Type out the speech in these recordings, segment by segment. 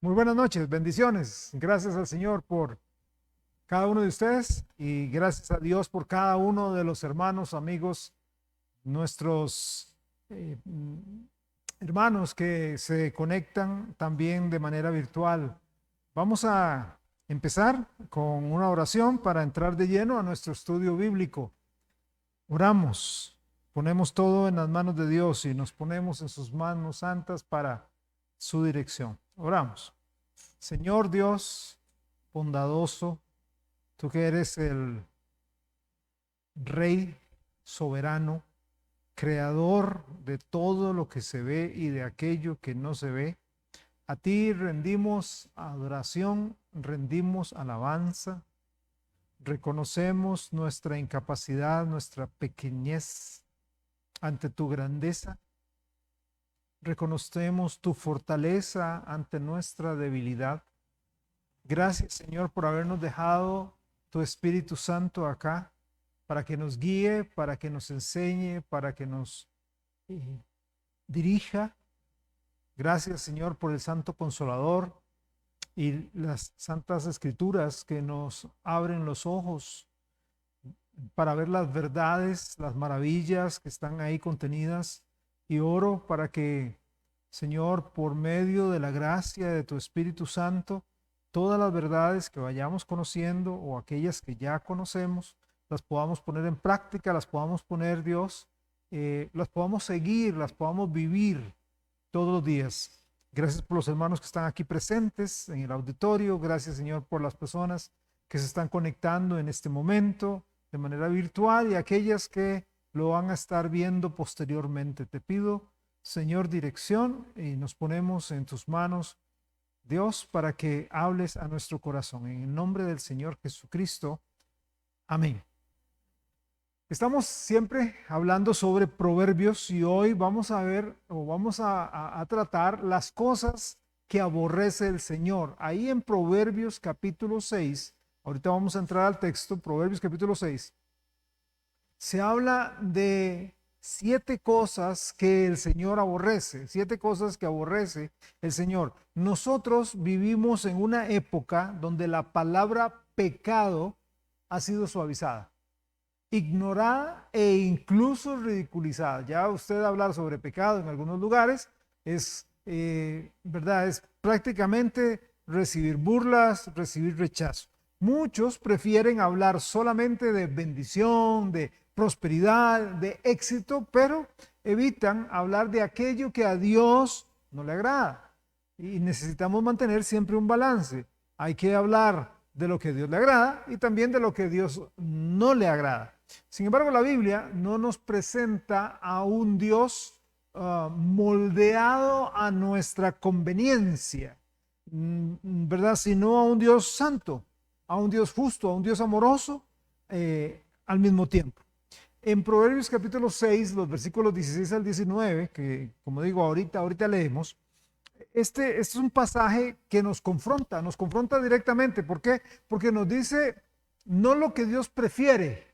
Muy buenas noches, bendiciones. Gracias al Señor por cada uno de ustedes y gracias a Dios por cada uno de los hermanos, amigos, nuestros hermanos que se conectan también de manera virtual. Vamos a empezar con una oración para entrar de lleno a nuestro estudio bíblico. Oramos, ponemos todo en las manos de Dios y nos ponemos en sus manos santas para su dirección. Oramos. Señor Dios bondadoso, tú que eres el Rey soberano, creador de todo lo que se ve y de aquello que no se ve, a ti rendimos adoración, rendimos alabanza, reconocemos nuestra incapacidad, nuestra pequeñez ante tu grandeza. Reconocemos tu fortaleza ante nuestra debilidad. Gracias, Señor, por habernos dejado tu Espíritu Santo acá para que nos guíe, para que nos enseñe, para que nos dirija. Gracias, Señor, por el Santo Consolador y las Santas Escrituras que nos abren los ojos para ver las verdades, las maravillas que están ahí contenidas. Y oro para que, Señor, por medio de la gracia de tu Espíritu Santo, todas las verdades que vayamos conociendo o aquellas que ya conocemos, las podamos poner en práctica, las podamos poner, Dios, las podamos seguir, las podamos vivir todos los días. Gracias por los hermanos que están aquí presentes en el auditorio. Gracias, Señor, por las personas que se están conectando en este momento de manera virtual y aquellas que lo van a estar viendo posteriormente. Te pido, Señor, dirección y nos ponemos en tus manos, Dios, para que hables a nuestro corazón. En el nombre del Señor Jesucristo. Amén. Estamos siempre hablando sobre proverbios y hoy vamos a ver o vamos a tratar las cosas que aborrece el Señor. Ahí en Proverbios capítulo 6, ahorita vamos a entrar al texto, Proverbios capítulo 6. Se habla de 7 cosas que el Señor aborrece, 7 cosas que aborrece el Señor. Nosotros vivimos en una época donde la palabra pecado ha sido suavizada, ignorada e incluso ridiculizada. Ya usted hablar sobre pecado en algunos lugares es, ¿verdad? Es prácticamente recibir burlas, recibir rechazo. Muchos prefieren hablar solamente de bendición, de prosperidad, de éxito, pero evitan hablar de aquello que a Dios no le agrada. Y necesitamos mantener siempre un balance. Hay que hablar de lo que a Dios le agrada y también de lo que a Dios no le agrada. Sin embargo, la Biblia no nos presenta a un Dios moldeado a nuestra conveniencia, ¿verdad? Sino a un Dios santo, a un Dios justo, a un Dios amoroso al mismo tiempo. En Proverbios capítulo 6, los versículos 16 al 19, que como digo, ahorita leemos, este es un pasaje que nos confronta directamente. ¿Por qué? Porque nos dice no lo que Dios prefiere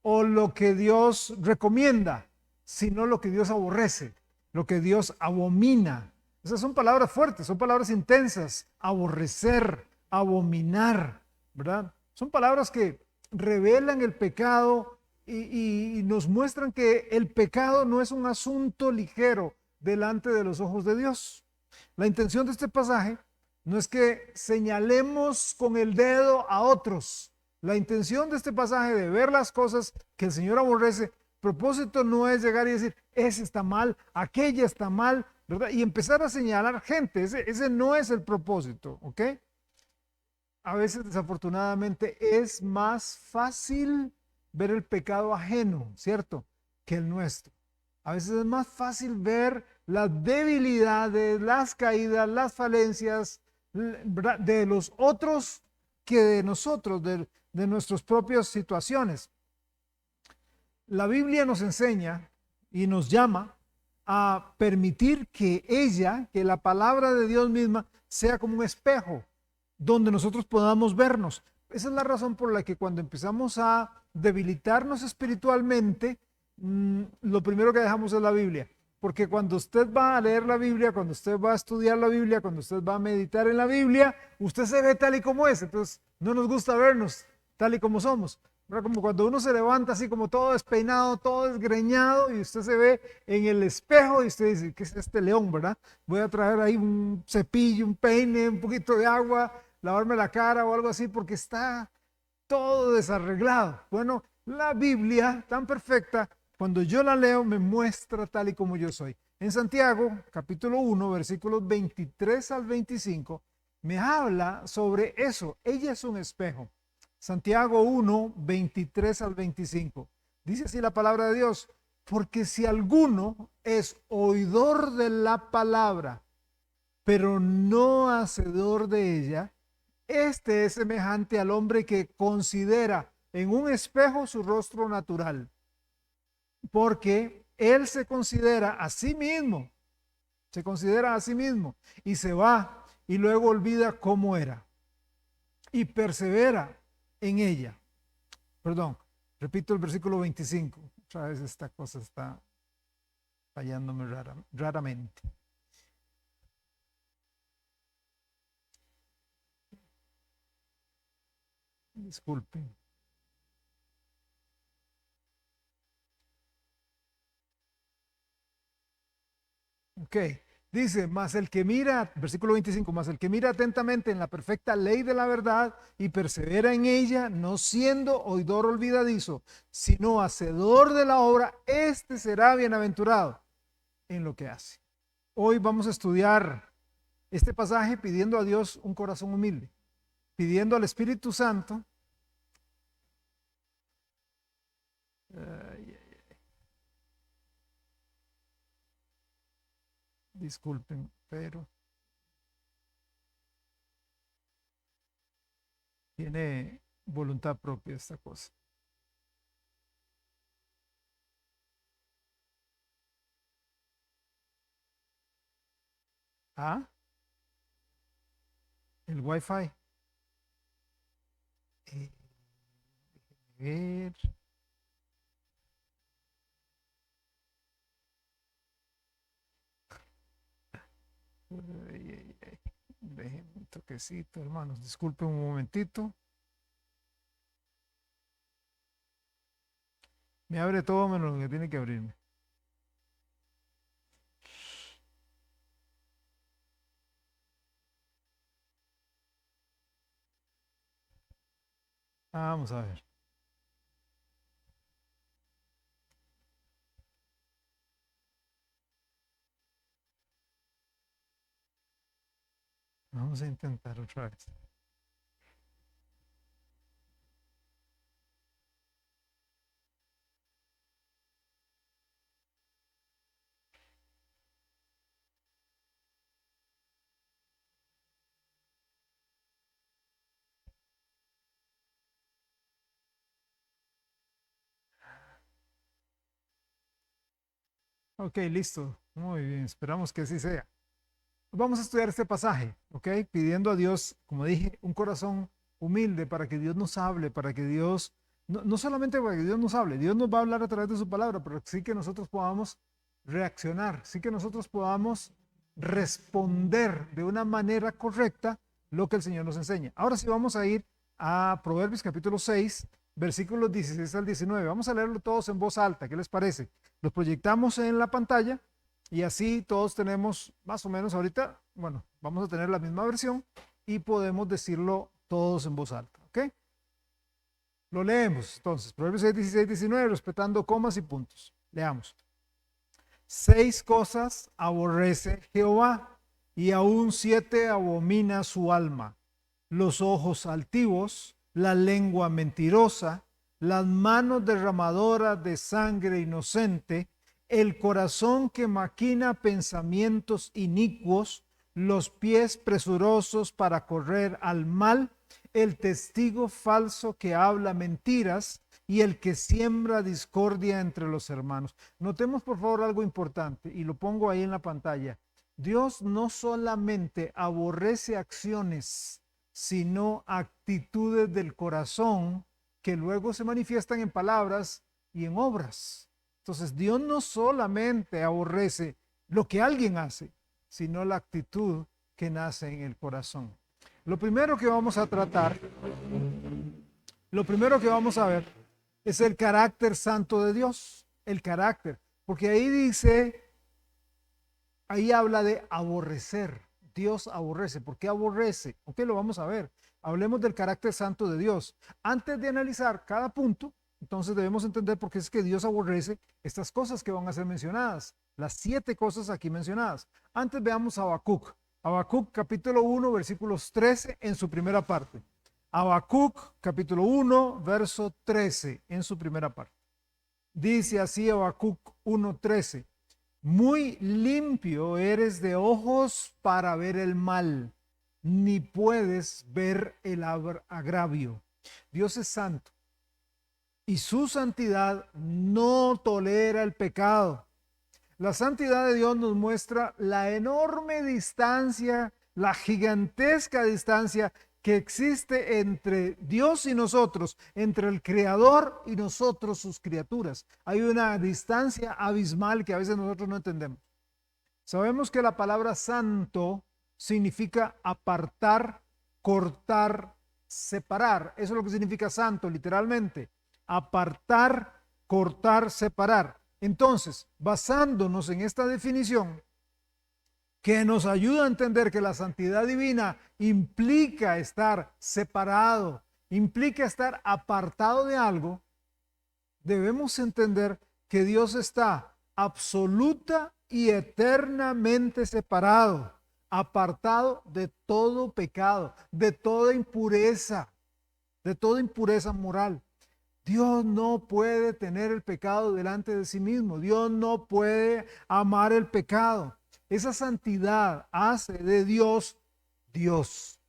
o lo que Dios recomienda, sino lo que Dios aborrece, lo que Dios abomina. Esas son palabras fuertes, son palabras intensas, aborrecer, abominar, ¿verdad? Son palabras que revelan el pecado y nos muestran que el pecado no es un asunto ligero delante de los ojos de Dios. La intención de este pasaje no es que señalemos con el dedo a otros. La intención de este pasaje de ver las cosas que el Señor aborrece, propósito no es llegar y decir, ese está mal, aquella está mal, ¿verdad? Y empezar a señalar gente. Ese no es el propósito, ¿ok? A veces, desafortunadamente, es más fácil ver el pecado ajeno, ¿cierto?, que el nuestro. A veces es más fácil ver las debilidades, las caídas, las falencias, ¿verdad?, de los otros que de nosotros, de nuestras propias situaciones. La Biblia nos enseña y nos llama a permitir que la palabra de Dios misma sea como un espejo donde nosotros podamos vernos. Esa es la razón por la que cuando empezamos a debilitarnos espiritualmente, lo primero que dejamos es la Biblia. Porque cuando usted va a leer la Biblia, cuando usted va a estudiar la Biblia, cuando usted va a meditar en la Biblia, usted se ve tal y como es. Entonces, no nos gusta vernos tal y como somos. ¿Verdad? Como cuando uno se levanta así como todo despeinado, todo desgreñado, y usted se ve en el espejo y usted dice, ¿qué es este león, verdad? Voy a traer ahí un cepillo, un peine, un poquito de agua, lavarme la cara o algo así, porque está todo desarreglado. Bueno, la Biblia tan perfecta, cuando yo la leo, me muestra tal y como yo soy. En Santiago, capítulo 1, versículos 23 al 25, me habla sobre eso. Ella es un espejo. Santiago 1, 23 al 25. Dice así la palabra de Dios, porque si alguno es oidor de la palabra, pero no hacedor de ella, este es semejante al hombre que considera en un espejo su rostro natural, porque él se considera a sí mismo y se va y luego olvida cómo era y persevera en ella. Perdón, repito el versículo 25. Otra vez esta cosa está fallándome raramente. Disculpen. Ok, dice, mas el que mira, versículo 25, mas el que mira atentamente en la perfecta ley de la verdad y persevera en ella, no siendo oidor olvidadizo, sino hacedor de la obra, este será bienaventurado en lo que hace. Hoy vamos a estudiar este pasaje pidiendo a Dios un corazón humilde, pidiendo al Espíritu Santo. Ay, disculpen, pero tiene voluntad propia esta cosa. Ah, el Wi-Fi. Eh, ver. Ay, ay, ay. Déjenme un toquecito, hermanos. Disculpen un momentito. Me abre todo menos lo que tiene que abrirme. Vamos a ver. Vamos a intentar otra vez. Ok, listo. Muy bien. Esperamos que así sea. Vamos a estudiar este pasaje, ¿ok? Pidiendo a Dios, como dije, un corazón humilde para que Dios nos hable, para que Dios, no solamente para que Dios nos hable, Dios nos va a hablar a través de su palabra, pero sí que nosotros podamos reaccionar, sí que nosotros podamos responder de una manera correcta lo que el Señor nos enseña. Ahora sí vamos a ir a Proverbios capítulo 6, versículos 16 al 19. Vamos a leerlo todos en voz alta, ¿qué les parece? Los proyectamos en la pantalla y así todos tenemos más o menos ahorita, bueno, vamos a tener la misma versión y podemos decirlo todos en voz alta, ¿ok? Lo leemos entonces, Proverbios 6, 16, 19, respetando comas y puntos. Leamos. 6 cosas aborrece Jehová y aún 7 abomina su alma: los ojos altivos, la lengua mentirosa, las manos derramadoras de sangre inocente, el corazón que maquina pensamientos inicuos, los pies presurosos para correr al mal, el testigo falso que habla mentiras y el que siembra discordia entre los hermanos. Notemos por favor algo importante y lo pongo ahí en la pantalla. Dios no solamente aborrece acciones, sino actitudes del corazón que luego se manifiestan en palabras y en obras. Entonces, Dios no solamente aborrece lo que alguien hace, sino la actitud que nace en el corazón. Lo primero que vamos a tratar, lo primero que vamos a ver es el carácter santo de Dios, el carácter, porque ahí dice, ahí habla de aborrecer. Dios aborrece. ¿Por qué aborrece? Ok, lo vamos a ver. Hablemos del carácter santo de Dios. Antes de analizar cada punto, entonces debemos entender por qué es que Dios aborrece estas cosas que van a ser mencionadas, las 7 cosas aquí mencionadas. Antes veamos a Habacuc. Habacuc capítulo 1, versículos 13 en su primera parte. Habacuc capítulo 1, verso 13 en su primera parte. Dice así Habacuc 1:13. Muy limpio eres de ojos para ver el mal, ni puedes ver el agravio. Dios es santo y su santidad no tolera el pecado. La santidad de Dios nos muestra la enorme distancia, la gigantesca distancia que existe entre Dios y nosotros, entre el Creador y nosotros, sus criaturas. Hay una distancia abismal que a veces nosotros no entendemos. Sabemos que la palabra santo significa apartar, cortar, separar. Eso es lo que significa santo, literalmente. Apartar, cortar, separar. Entonces, basándonos en esta definición, que nos ayuda a entender que la santidad divina implica estar separado, implica estar apartado de algo, debemos entender que Dios está absoluta y eternamente separado, apartado de todo pecado, de toda impureza moral. Dios no puede tener el pecado delante de sí mismo. Dios no puede amar el pecado. Esa santidad hace de Dios Dios.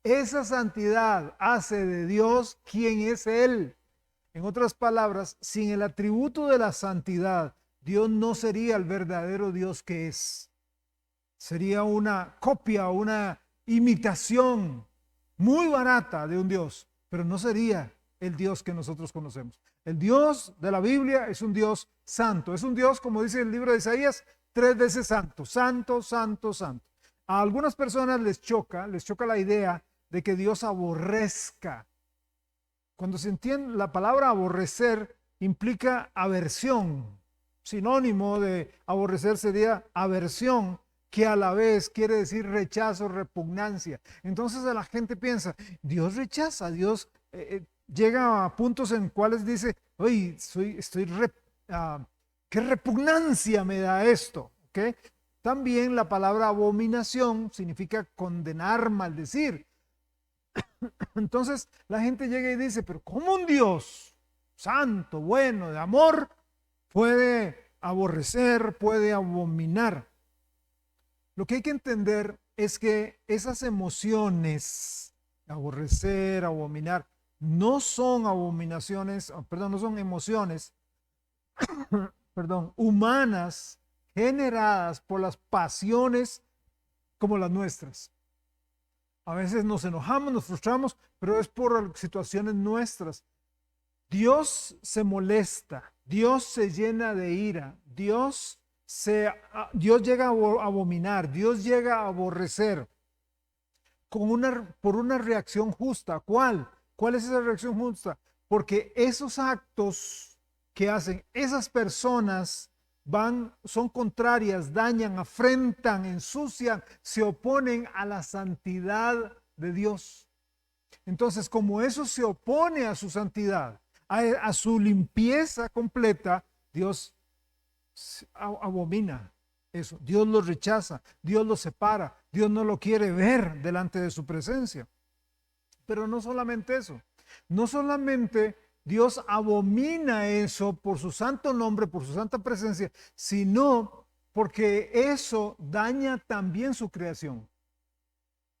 Esa santidad hace de Dios quien es Él. En otras palabras, sin el atributo de la santidad, Dios no sería el verdadero Dios que es. Sería una copia, una imitación muy barata de un Dios, pero no sería el Dios que nosotros conocemos. El Dios de la Biblia es un Dios santo. Es un Dios, como dice el libro de Isaías, 3 veces santo, santo, santo, santo. A algunas personas les choca la idea de que Dios aborrezca. Cuando se entiende la palabra aborrecer, implica aversión. Sinónimo de aborrecer sería aversión, que a la vez quiere decir rechazo, repugnancia. Entonces la gente piensa, Dios rechaza, Dios llega a puntos en cuales dice, oye, qué repugnancia me da esto. ¿Okay? También la palabra abominación significa condenar, maldecir. Entonces la gente llega y dice, pero ¿cómo un Dios santo, bueno, de amor, puede aborrecer, puede abominar? Lo que hay que entender es que esas emociones, aborrecer, abominar, no son abominaciones, perdón, no son emociones, perdón, humanas generadas por las pasiones como las nuestras. A veces nos enojamos, nos frustramos, pero es por situaciones nuestras. Dios se molesta, Dios se llena de ira, Dios llega a abominar, Dios llega a aborrecer por una reacción justa. ¿Cuál? ¿Cuál es esa reacción justa? Porque esos actos que hacen esas personas son contrarias, dañan, afrentan, ensucian, se oponen a la santidad de Dios. Entonces, como eso se opone a su santidad, a su limpieza completa, Dios abomina eso. Dios lo rechaza, Dios lo separa, Dios no lo quiere ver delante de su presencia. Pero no solamente eso, no solamente Dios abomina eso por su santo nombre, por su santa presencia, sino porque eso daña también su creación.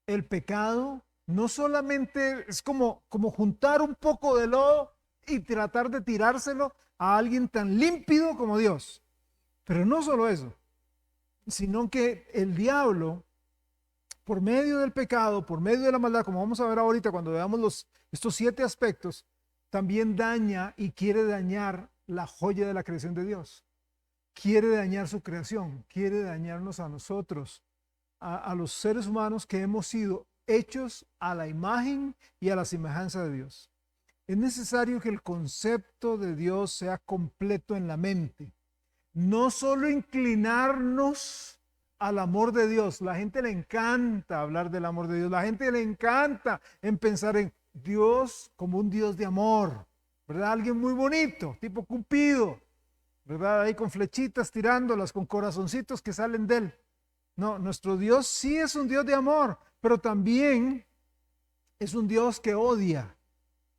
El pecado no solamente es como juntar un poco de lodo y tratar de tirárselo a alguien tan límpido como Dios. Pero no solo eso, sino que el diablo, por medio del pecado, por medio de la maldad, como vamos a ver ahorita cuando veamos estos 7 aspectos, también daña y quiere dañar la joya de la creación de Dios. quiere dañar su creación, quiere dañarnos a nosotros, a los seres humanos que hemos sido hechos a la imagen y a la semejanza de Dios. Es necesario que el concepto de Dios sea completo en la mente. No solo inclinarnos al amor de Dios. La gente le encanta hablar del amor de Dios. La gente le encanta en pensar en Dios como un Dios de amor, ¿verdad? Alguien muy bonito, tipo Cupido, ¿verdad? Ahí con flechitas tirándolas, con corazoncitos que salen de él. No, nuestro Dios sí es un Dios de amor, pero también es un Dios que odia.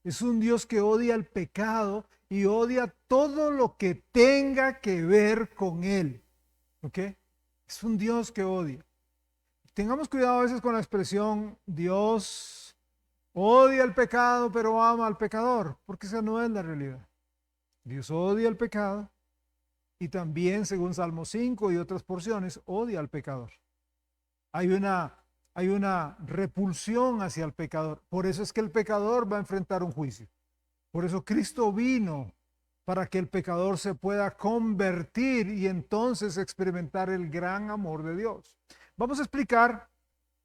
Es un Dios que odia el pecado y odia todo lo que tenga que ver con él. ¿Ok? Es un Dios que odia. Tengamos cuidado a veces con la expresión Dios odia el pecado pero ama al pecador, porque esa no es la realidad. Dios odia el pecado y también, según Salmo 5 y otras porciones, odia al pecador. Hay una repulsión hacia el pecador. Por eso es que el pecador va a enfrentar un juicio. Por eso Cristo vino para que el pecador se pueda convertir y entonces experimentar el gran amor de Dios. Vamos a explicar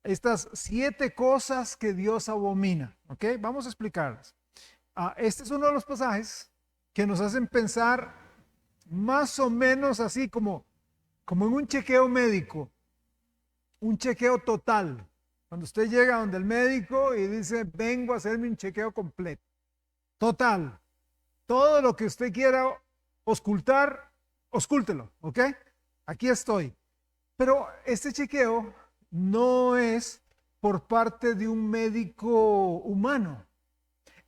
estas 7 cosas que Dios abomina. ¿Ok? Vamos a explicarlas. Este es uno de los pasajes que nos hacen pensar más o menos así como en un chequeo médico. Un chequeo total. Cuando usted llega donde el médico y dice, vengo a hacerme un chequeo completo. Total. Todo lo que usted quiera auscultar, auscúltelo, ¿ok? Aquí estoy. Pero este chequeo no es por parte de un médico humano.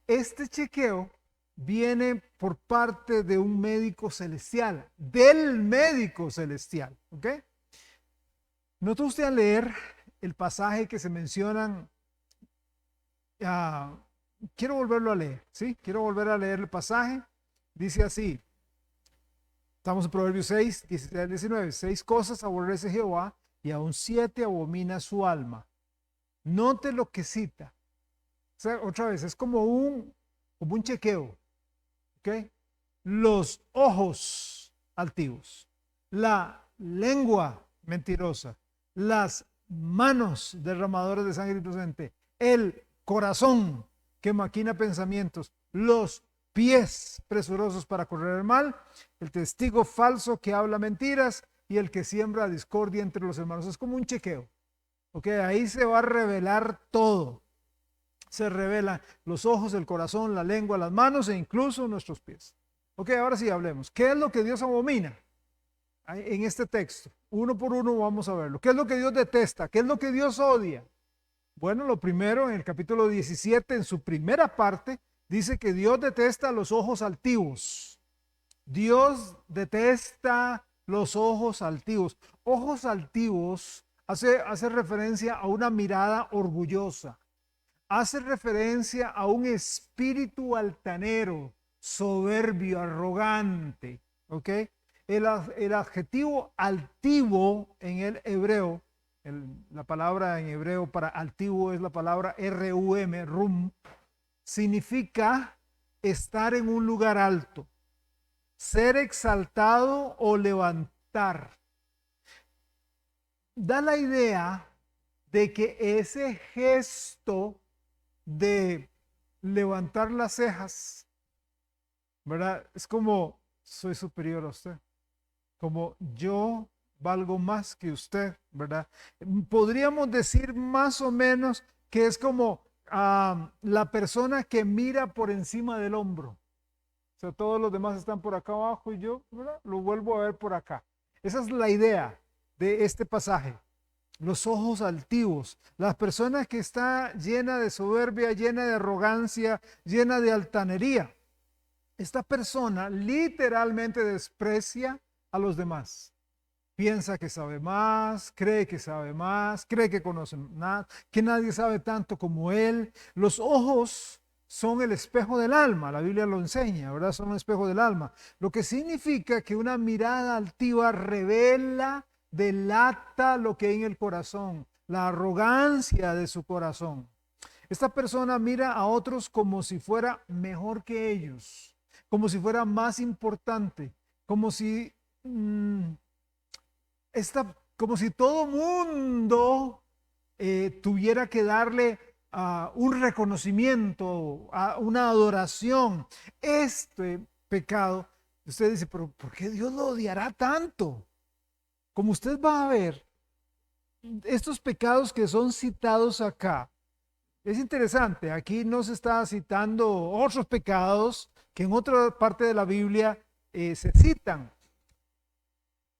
Este chequeo viene por parte de un médico celestial, del médico celestial, ¿ok? ¿Notó usted al leer el pasaje que se mencionan? Quiero volverlo a leer, ¿sí? Quiero volver a leer el pasaje. Dice así, estamos en Proverbios 6, 17 al 19. 6 cosas aborrece Jehová y aún 7 abomina su alma. Note lo que cita. O sea, otra vez, es como un chequeo, ¿ok? Los ojos altivos, la lengua mentirosa, las manos derramadoras de sangre inocente, el corazón que maquina pensamientos, los pies presurosos para correr el mal, el testigo falso que habla mentiras y el que siembra discordia entre los hermanos. Es como un chequeo. ¿Ok? Ahí se va a revelar todo. Se revelan los ojos, el corazón, la lengua, las manos e incluso nuestros pies. Ok, ahora sí hablemos. ¿Qué es lo que Dios abomina? En este texto, uno por uno vamos a verlo. ¿Qué es lo que Dios detesta? ¿Qué es lo que Dios odia? Bueno, lo primero, en el capítulo 17, en su primera parte, dice que Dios detesta los ojos altivos. Dios detesta los ojos altivos. Ojos altivos hace referencia a una mirada orgullosa. Hace referencia a un espíritu altanero, soberbio, arrogante. ¿Ok? El adjetivo altivo en el hebreo, la palabra en hebreo para altivo es la palabra rum, significa estar en un lugar alto, ser exaltado o levantar. Da la idea de que ese gesto de levantar las cejas, ¿verdad? Es como, soy superior a usted, como yo valgo más que usted, ¿verdad? Podríamos decir más o menos que es como la persona que mira por encima del hombro. O sea, todos los demás están por acá abajo y yo, ¿verdad? Lo vuelvo a ver por acá. Esa es la idea de este pasaje. Los ojos altivos, las personas que está llena de soberbia, llena de arrogancia, llena de altanería. Esta persona literalmente desprecia a los demás. Piensa que sabe más, cree que conoce más, que nadie sabe tanto como él. Los ojos son el espejo del alma, la Biblia lo enseña, ¿verdad? Son el espejo del alma. Lo que significa que una mirada altiva revela, delata lo que hay en el corazón, la arrogancia de su corazón. Esta persona mira a otros como si fuera mejor que ellos, como si fuera más importante, como si mm, como si todo mundo tuviera que darle un reconocimiento, una adoración. Este pecado, usted dice, pero ¿por qué Dios lo odiará tanto? Como usted va a ver, estos pecados que son citados acá, es interesante, aquí no se está citando otros pecados que en otra parte de la Biblia se citan,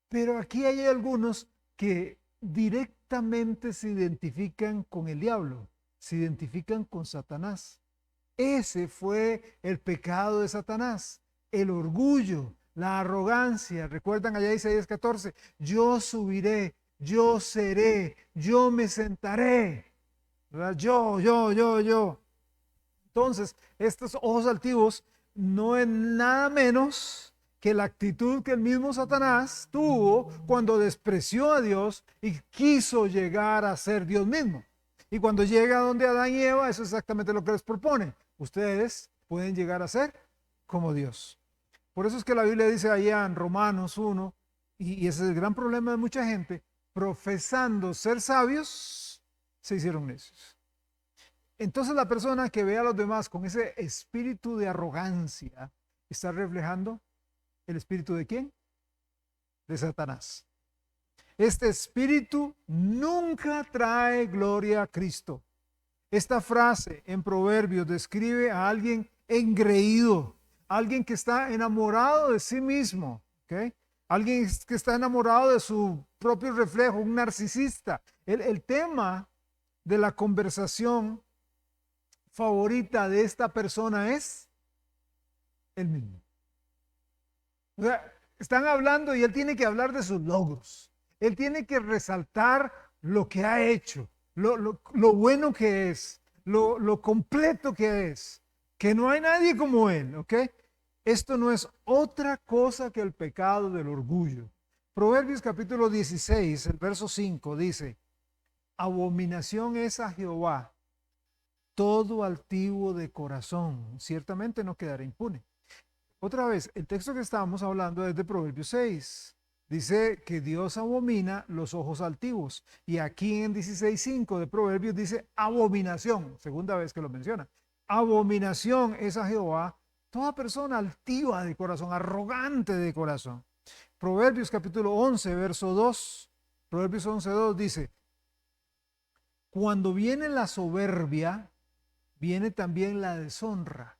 pero aquí hay algunos que directamente se identifican con el diablo, se identifican con Satanás. Ese fue el pecado de Satanás, el orgullo, la arrogancia. ¿Recuerdan allá Isaías 14? Yo subiré, yo seré, yo me sentaré. ¿Verdad? Yo. Entonces, estos ojos altivos no es nada menos que la actitud que el mismo Satanás tuvo cuando despreció a Dios y quiso llegar a ser Dios mismo. Y cuando llega donde Adán y Eva, eso es exactamente lo que les propone. Ustedes pueden llegar a ser como Dios. Por eso es que la Biblia dice allá en Romanos 1, y ese es el gran problema de mucha gente, profesando ser sabios, se hicieron necios. Entonces la persona que ve a los demás con ese espíritu de arrogancia está reflejando el espíritu de ¿quién? De Satanás. Este espíritu nunca trae gloria a Cristo. Esta frase en Proverbios describe a alguien engreído, alguien que está enamorado de sí mismo, ¿okay? Alguien que está enamorado de su propio reflejo, un narcisista. El tema de la conversación favorita de esta persona es el mismo. O sea, están hablando y él tiene que hablar de sus logros. Él tiene que resaltar lo que ha hecho, lo bueno que es, lo completo que es, que no hay nadie como él, ¿ok? Esto no es otra cosa que el pecado del orgullo. Proverbios capítulo 16, el verso 5 dice, abominación es a Jehová todo altivo de corazón, ciertamente no quedará impune. Otra vez, el texto que estábamos hablando es de Proverbios 6. Dice que Dios abomina los ojos altivos. Y aquí en 16:5 de Proverbios dice abominación, segunda vez que lo menciona. Abominación es a Jehová toda persona altiva de corazón, arrogante de corazón. Proverbios capítulo 11, verso 2. Proverbios 11:2 dice, cuando viene la soberbia, viene también la deshonra,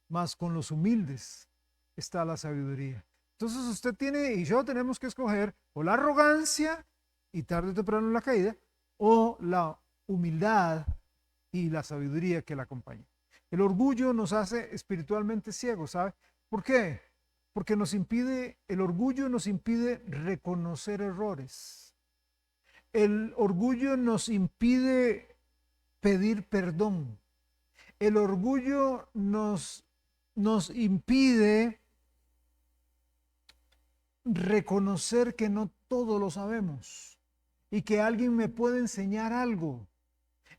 mas con los humildes está la sabiduría. Entonces usted tiene y yo tenemos que escoger o la arrogancia y tarde o temprano la caída, o la humildad y la sabiduría que la acompaña. El orgullo nos hace espiritualmente ciegos, ¿sabe? ¿Por qué? Porque el orgullo nos impide reconocer errores. El orgullo nos impide pedir perdón. El orgullo nos impide reconocer que no todo lo sabemos y que alguien me puede enseñar algo.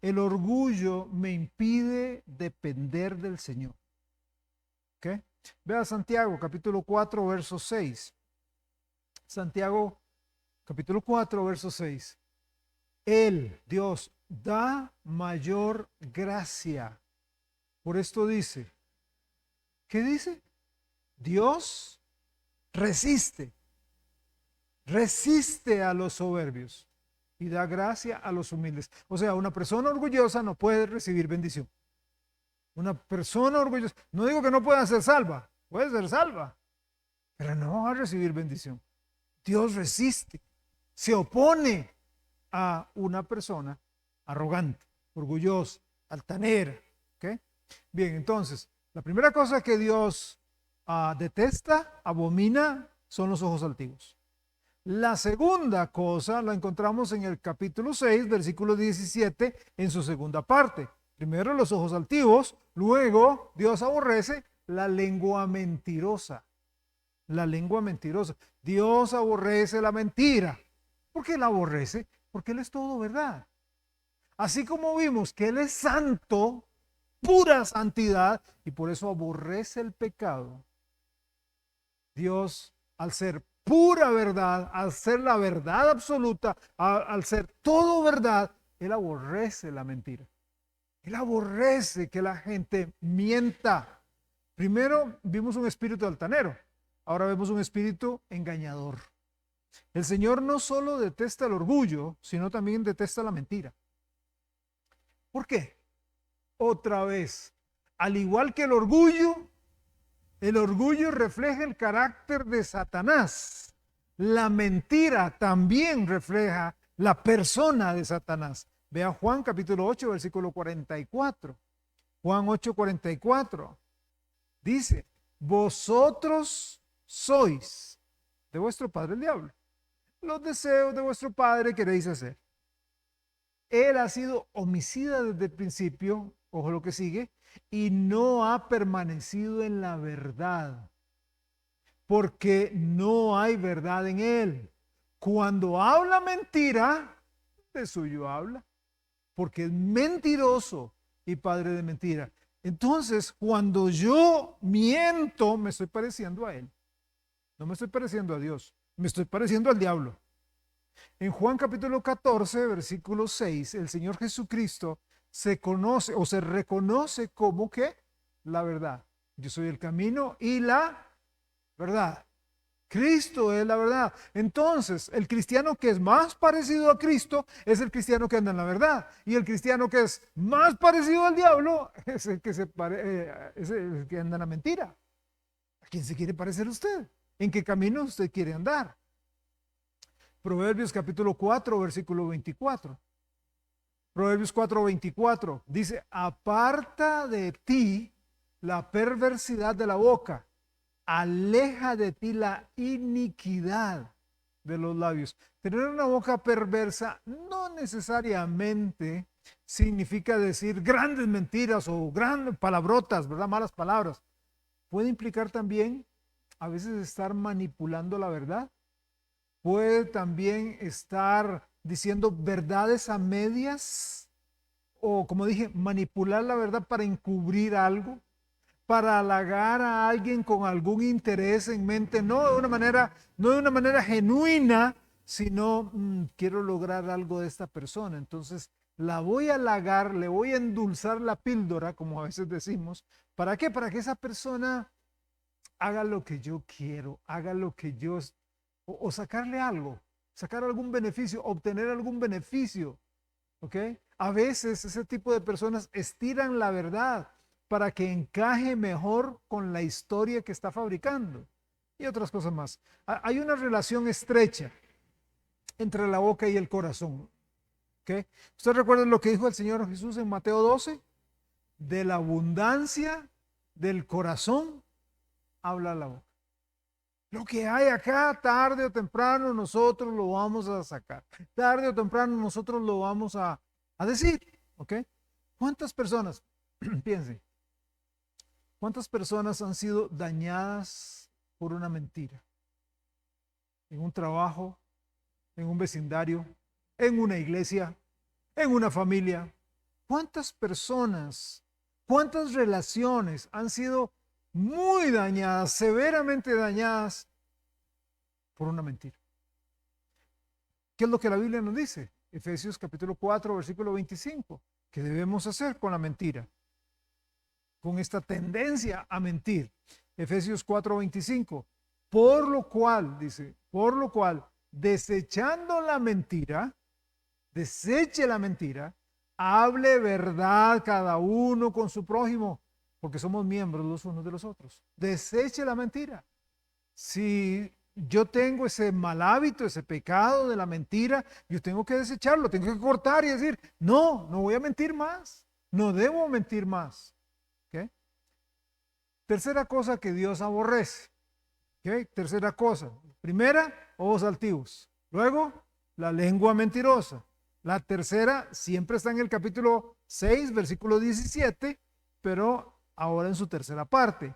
El orgullo me impide depender del Señor. ¿Ok? Vea Santiago capítulo 4, verso 6. Santiago capítulo 4, verso 6. Él, Dios, da mayor gracia. Por esto dice, ¿qué dice? Dios resiste a los soberbios y da gracia a los humildes. O sea, una persona orgullosa no puede recibir bendición. Una persona orgullosa, no digo que no pueda ser salva, puede ser salva, pero no va a recibir bendición. Dios resiste, se opone a una persona arrogante, orgullosa, altanera. ¿Okay? Bien, entonces, la primera cosa que Dios detesta, abomina, son los ojos altivos. La segunda cosa la encontramos en el capítulo 6, versículo 17, en su segunda parte. Primero los ojos altivos, luego Dios aborrece la lengua mentirosa. La lengua mentirosa. Dios aborrece la mentira. ¿Por qué la aborrece? Porque Él es todo verdad. Así como vimos que Él es santo, pura santidad, y por eso aborrece el pecado. Dios, al ser pura verdad, al ser la verdad absoluta, al ser todo verdad, Él aborrece la mentira. Él aborrece que la gente mienta. Primero vimos un espíritu altanero, ahora vemos un espíritu engañador. El Señor no solo detesta el orgullo, sino también detesta la mentira. ¿Por qué? Otra vez, al igual que el orgullo refleja el carácter de Satanás. La mentira también refleja la persona de Satanás. Vea Juan capítulo 8, versículo 44. Juan 8, 44. Dice, vosotros sois de vuestro padre el diablo. Los deseos de vuestro padre queréis hacer. Él ha sido homicida desde el principio, ojo lo que sigue, y no ha permanecido en la verdad, porque no hay verdad en él. Cuando habla mentira, de suyo habla, porque es mentiroso y padre de mentira. Entonces, cuando yo miento, me estoy pareciendo a él. No me estoy pareciendo a Dios, me estoy pareciendo al diablo. En Juan capítulo 14, versículo 6, el Señor Jesucristo se conoce o se reconoce como que la verdad. Yo soy el camino y la verdad. Cristo es la verdad. Entonces, el cristiano que es más parecido a Cristo es el cristiano que anda en la verdad. Y el cristiano que es más parecido al diablo es el que, es el que anda en la mentira. ¿A quién se quiere parecer usted? ¿En qué camino usted quiere andar? Proverbios capítulo 4, versículo 24. Proverbios 4, 24 dice, aparta de ti la perversidad de la boca, aleja de ti la iniquidad de los labios. Tener una boca perversa no necesariamente significa decir grandes mentiras o grandes palabrotas, ¿verdad? Malas palabras. Puede implicar también a veces estar manipulando la verdad. Puede también estar diciendo verdades a medias o, como dije, manipular la verdad para encubrir algo, para halagar a alguien con algún interés en mente, no de una manera genuina, sino quiero lograr algo de esta persona. Entonces, la voy a halagar, le voy a endulzar la píldora, como a veces decimos. ¿Para qué? Para que esa persona haga lo que yo quiero, haga lo que yo o sacarle algo, sacar algún beneficio, obtener algún beneficio, ¿ok? A veces ese tipo de personas estiran la verdad para que encaje mejor con la historia que está fabricando y otras cosas más. Hay una relación estrecha entre la boca y el corazón, ¿ok? ¿Usted recuerda lo que dijo el Señor Jesús en Mateo 12? De la abundancia del corazón habla la boca. Lo que hay acá, tarde o temprano, nosotros lo vamos a sacar. Tarde o temprano, nosotros lo vamos a decir. ¿Ok? ¿Cuántas personas, piensen, cuántas personas han sido dañadas por una mentira? En un trabajo, en un vecindario, en una iglesia, en una familia. ¿Cuántas personas, cuántas relaciones han sido muy dañadas, severamente dañadas por una mentira? ¿Qué es lo que la Biblia nos dice? Efesios capítulo 4, versículo 25. ¿Qué debemos hacer con la mentira? Con esta tendencia a mentir. Efesios 4, 25. Por lo cual, dice, por lo cual, desechando la mentira, deseche la mentira, hable verdad cada uno con su prójimo, porque somos miembros los unos de los otros. Deseche la mentira. Si yo tengo ese mal hábito, ese pecado de la mentira, yo tengo que desecharlo, tengo que cortar y decir, no, no voy a mentir más, no debo mentir más. ¿Okay? Tercera cosa que Dios aborrece. ¿Okay? Tercera cosa. Primera, ojos altivos. Luego, la lengua mentirosa. La tercera siempre está en el capítulo 6, versículo 17, pero ahora en su tercera parte.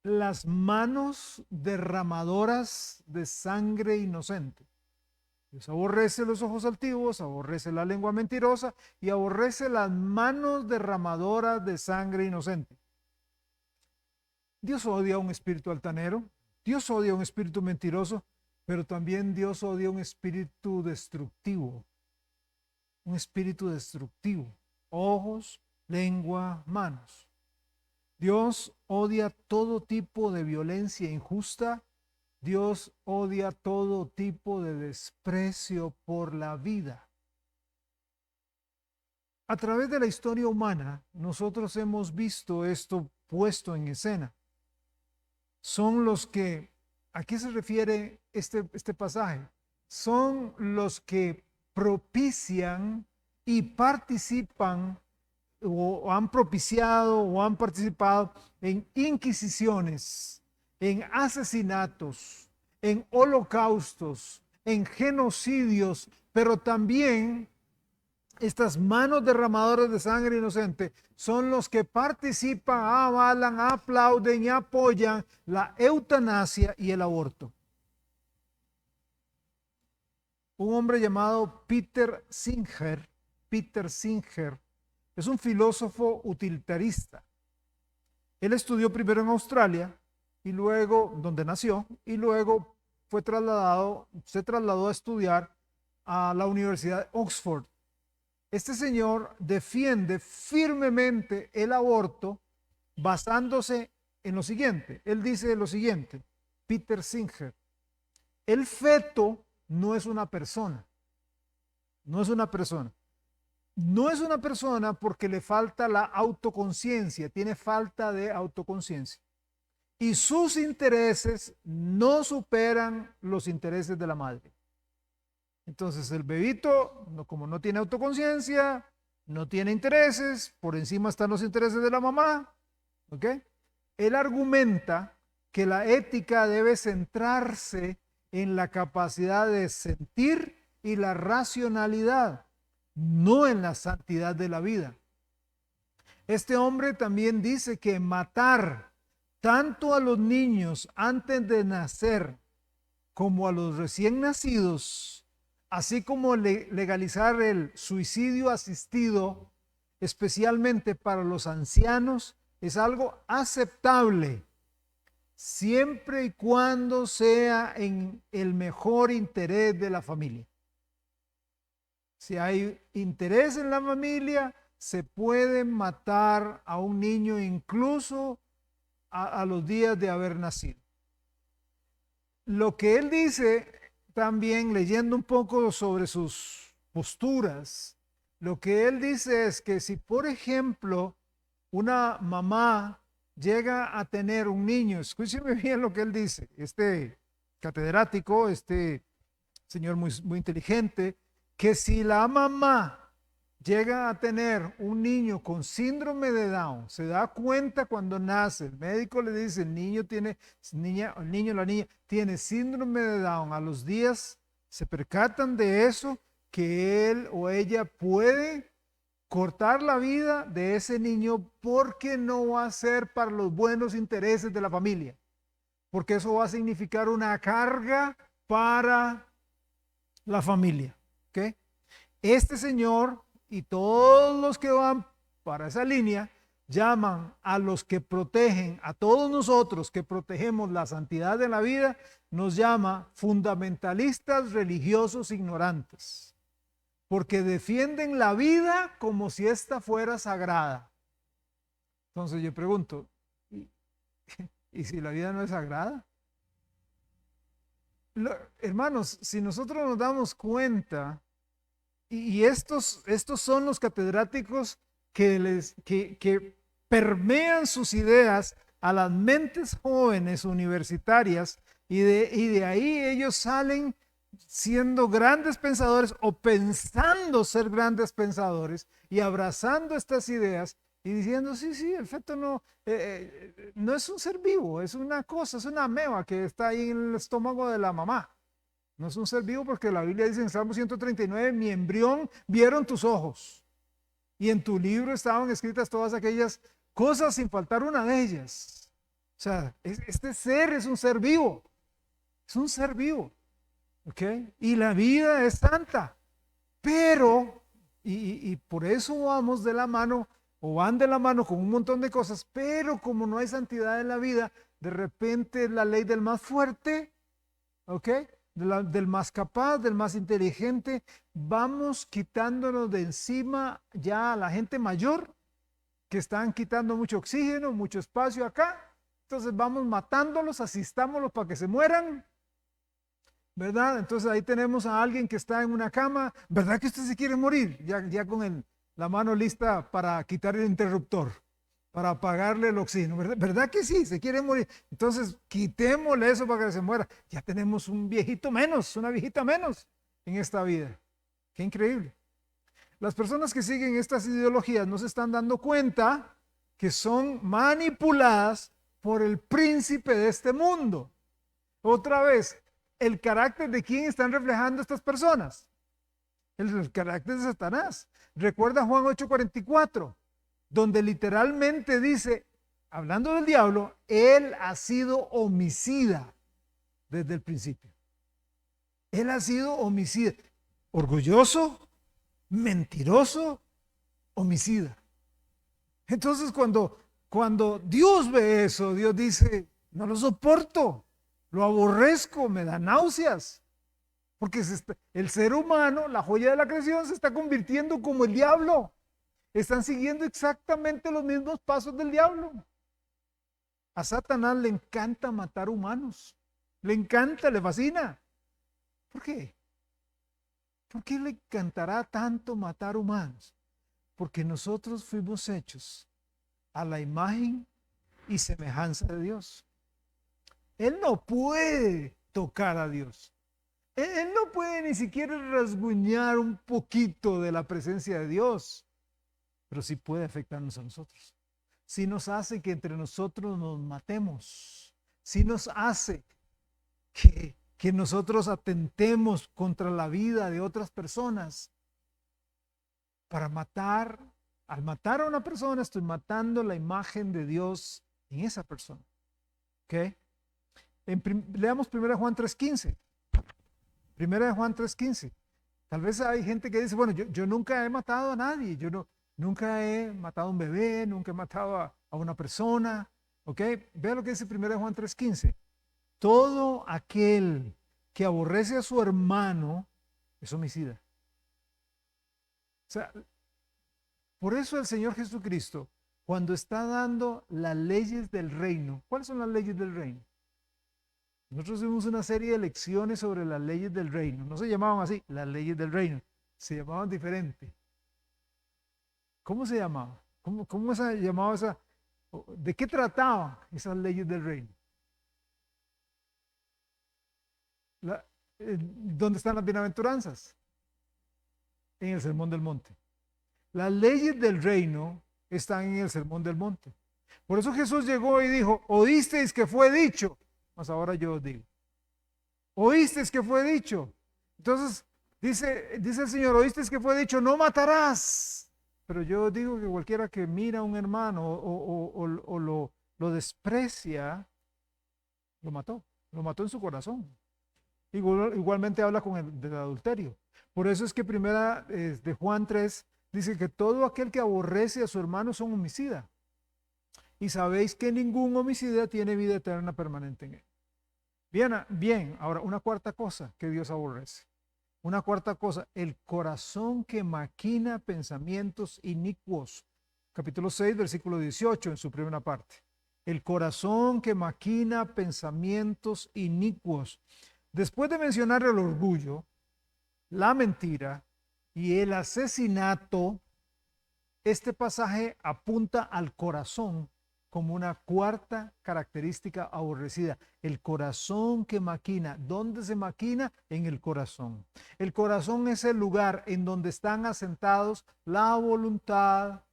Las manos derramadoras de sangre inocente. Dios aborrece los ojos altivos, aborrece la lengua mentirosa y aborrece las manos derramadoras de sangre inocente. Dios odia a un espíritu altanero. Dios odia un espíritu mentiroso, pero también Dios odia un espíritu destructivo. Un espíritu destructivo. Ojos, lengua, manos. Dios odia todo tipo de violencia injusta. Dios odia todo tipo de desprecio por la vida. A través de la historia humana, nosotros hemos visto esto puesto en escena. Son los que, ¿a qué se refiere este pasaje? Son los que propician y participan o han propiciado o han participado en inquisiciones, en asesinatos, en holocaustos, en genocidios, pero también estas manos derramadoras de sangre inocente son los que participan, avalan, aplauden y apoyan la eutanasia y el aborto. Un hombre llamado Peter Singer, es un filósofo utilitarista. Él estudió primero en Australia y luego, donde nació, y luego se trasladó a estudiar a la Universidad de Oxford. Este señor defiende firmemente el aborto basándose en lo siguiente. Él dice lo siguiente, Peter Singer, el feto no es una persona, no es una persona. No es una persona porque le falta la autoconciencia, tiene falta de autoconciencia. Y sus intereses no superan los intereses de la madre. Entonces el bebito, como no tiene autoconciencia, no tiene intereses, por encima están los intereses de la mamá, ¿ok? Él argumenta que la ética debe centrarse en la capacidad de sentir y la racionalidad, no en la santidad de la vida. Este hombre también dice que matar tanto a los niños antes de nacer como a los recién nacidos, así como legalizar el suicidio asistido, especialmente para los ancianos, es algo aceptable, siempre y cuando sea en el mejor interés de la familia. Si hay interés en la familia, se puede matar a un niño incluso a los días de haber nacido. Lo que él dice también, leyendo un poco sobre sus posturas, lo que él dice es que si, por ejemplo, una mamá llega a tener un niño, escúcheme bien lo que él dice, este catedrático, este señor muy inteligente, que si la mamá llega a tener un niño con síndrome de Down, se da cuenta cuando nace, el médico le dice, el niño la niña tiene síndrome de Down, a los días se percatan de eso, que él o ella puede cortar la vida de ese niño porque no va a ser para los buenos intereses de la familia, porque eso va a significar una carga para la familia. ¿Okay? Este señor y todos los que van para esa línea llaman a los que protegen, a todos nosotros que protegemos la santidad de la vida, nos llama fundamentalistas religiosos ignorantes, porque defienden la vida como si ésta fuera sagrada. Entonces yo pregunto, ¿y si la vida no es sagrada? Hermanos, si nosotros nos damos cuenta, y estos son los catedráticos que permean sus ideas a las mentes jóvenes universitarias, y de ahí ellos salen siendo grandes pensadores o pensando ser grandes pensadores y abrazando estas ideas y diciendo, sí, el feto no es un ser vivo, es una cosa, es una ameba que está ahí en el estómago de la mamá. No es un ser vivo porque la Biblia dice en Salmo 139, mi embrión vieron tus ojos y en tu libro estaban escritas todas aquellas cosas sin faltar una de ellas. O sea, este ser es un ser vivo, es un ser vivo, ¿ok? Y la vida es santa, pero, y por eso vamos de la mano, o van de la mano con un montón de cosas, pero como no hay santidad en la vida, de repente es la ley del más fuerte, ¿ok? Del más capaz, del más inteligente. Vamos quitándonos de encima ya a la gente mayor, que están quitando mucho oxígeno, mucho espacio acá. Entonces vamos matándolos, asistámoslos para que se mueran, ¿verdad? Entonces ahí tenemos a alguien que está en una cama. ¿Verdad que usted se quiere morir? Ya con la mano lista para quitar el interruptor, para apagarle el oxígeno. ¿Verdad que sí? Se quiere morir. Entonces quitémosle eso para que se muera. Ya tenemos un viejito menos, una viejita menos en esta vida. Qué increíble. Las personas que siguen estas ideologías no se están dando cuenta que son manipuladas por el príncipe de este mundo. Otra vez, el carácter de quién están reflejando estas personas. El carácter de Satanás. Recuerda Juan 8:44, donde literalmente dice, hablando del diablo, él ha sido homicida desde el principio. Él ha sido homicida. Orgulloso, mentiroso, homicida. Entonces cuando Dios ve eso, Dios dice, no lo soporto, lo aborrezco, me da náuseas. Porque el ser humano, la joya de la creación, se está convirtiendo como el diablo. Están siguiendo exactamente los mismos pasos del diablo. A Satanás le encanta matar humanos. Le encanta, le fascina. ¿Por qué? ¿Por qué le encantará tanto matar humanos? Porque nosotros fuimos hechos a la imagen y semejanza de Dios. Él no puede tocar a Dios. Él no puede ni siquiera rasguñar un poquito de la presencia de Dios, pero sí puede afectarnos a nosotros. Sí nos hace que entre nosotros nos matemos. Sí nos hace que nosotros atentemos contra la vida de otras personas. Para matar, al matar a una persona, estoy matando la imagen de Dios en esa persona. ¿Ok? Leamos 1 Juan 3:15. 1 Juan 3:15. Tal vez hay gente que dice, bueno, yo nunca he matado a nadie, nunca he matado a un bebé, nunca he matado a una persona. ¿Ok? Vea lo que dice 1 Juan 3:15. Todo aquel que aborrece a su hermano es homicida. O sea, por eso el Señor Jesucristo, cuando está dando las leyes del reino, ¿cuáles son las leyes del reino? Nosotros tuvimos una serie de lecciones sobre las leyes del reino. No se llamaban así, las leyes del reino. Se llamaban diferente. ¿Cómo se llamaba? ¿Cómo se llamaba esa? ¿De qué trataban esas leyes del reino? ¿Dónde están las bienaventuranzas? En el Sermón del Monte. Las leyes del reino están en el Sermón del Monte. Por eso Jesús llegó y dijo, oísteis que fue dicho, mas ahora yo os digo. Oísteis que fue dicho. Entonces, dice el Señor, oísteis que fue dicho, no matarás. Pero yo digo que cualquiera que mira a un hermano o lo desprecia, lo mató en su corazón. Igualmente habla con el del adulterio. Por eso es que primera de Juan 3 dice que todo aquel que aborrece a su hermano es un homicida. Y sabéis que ningún homicida tiene vida eterna permanente en él. Bien, ahora una cuarta cosa que Dios aborrece. Una cuarta cosa, el corazón que maquina pensamientos inicuos. Capítulo 6, versículo 18 en su primera parte. El corazón que maquina pensamientos inicuos. Después de mencionar el orgullo, la mentira y el asesinato, este pasaje apunta al corazón como una cuarta característica aborrecida. El corazón que maquina. ¿Dónde se maquina? En el corazón. El corazón es el lugar en donde están asentados la voluntad,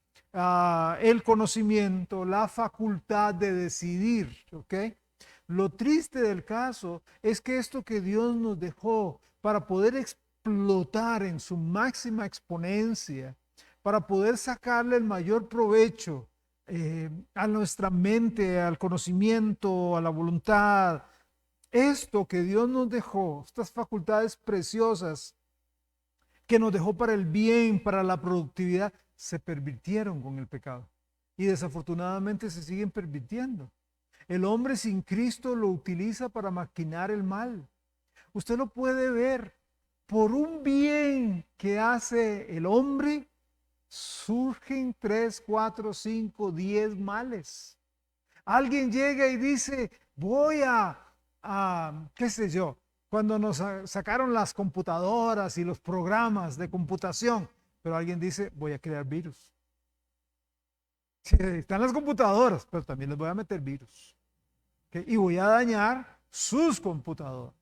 el conocimiento, la facultad de decidir. ¿Ok? Lo triste del caso es que esto que Dios nos dejó para poder explotar en su máxima exponencia, para poder sacarle el mayor provecho a nuestra mente, al conocimiento, a la voluntad, esto que Dios nos dejó, estas facultades preciosas que nos dejó para el bien, para la productividad, se pervirtieron con el pecado y desafortunadamente se siguen pervirtiendo. El hombre sin Cristo lo utiliza para maquinar el mal. Usted lo puede ver. Por un bien que hace el hombre, surgen 3, 4, 5, 10 males. Alguien llega y dice, voy qué sé yo, cuando nos sacaron las computadoras y los programas de computación, pero alguien dice, voy a crear virus. Sí, están las computadoras, pero también les voy a meter virus. ¿Okay? Y voy a dañar sus computadoras.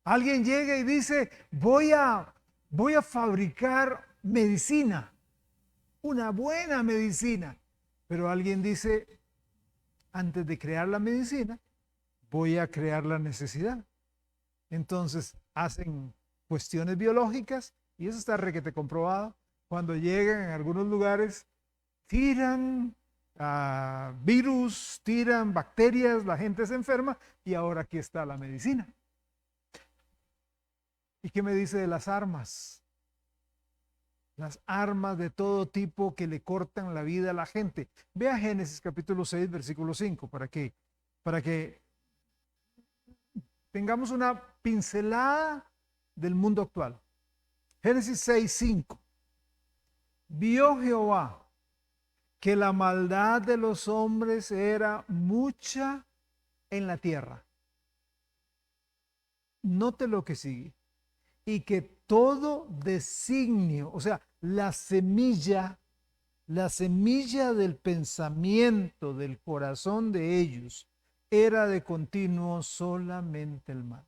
Alguien llega y dice, voy a fabricar medicina, una buena medicina. Pero alguien dice, antes de crear la medicina, voy a crear la necesidad. Entonces hacen cuestiones biológicas, y eso está requete comprobado. Cuando llegan en algunos lugares, tiran virus, tiran bacterias, la gente se enferma, y ahora aquí está la medicina. ¿Y qué me dice de las armas? Las armas de todo tipo que le cortan la vida a la gente. Vea Génesis capítulo 6, versículo 5, para que tengamos una pincelada del mundo actual. Génesis 6, 5. Vio Jehová que la maldad de los hombres era mucha en la tierra. Note lo que sigue. Y que todo designio, o sea, la semilla del pensamiento del corazón de ellos era de continuo solamente el mal.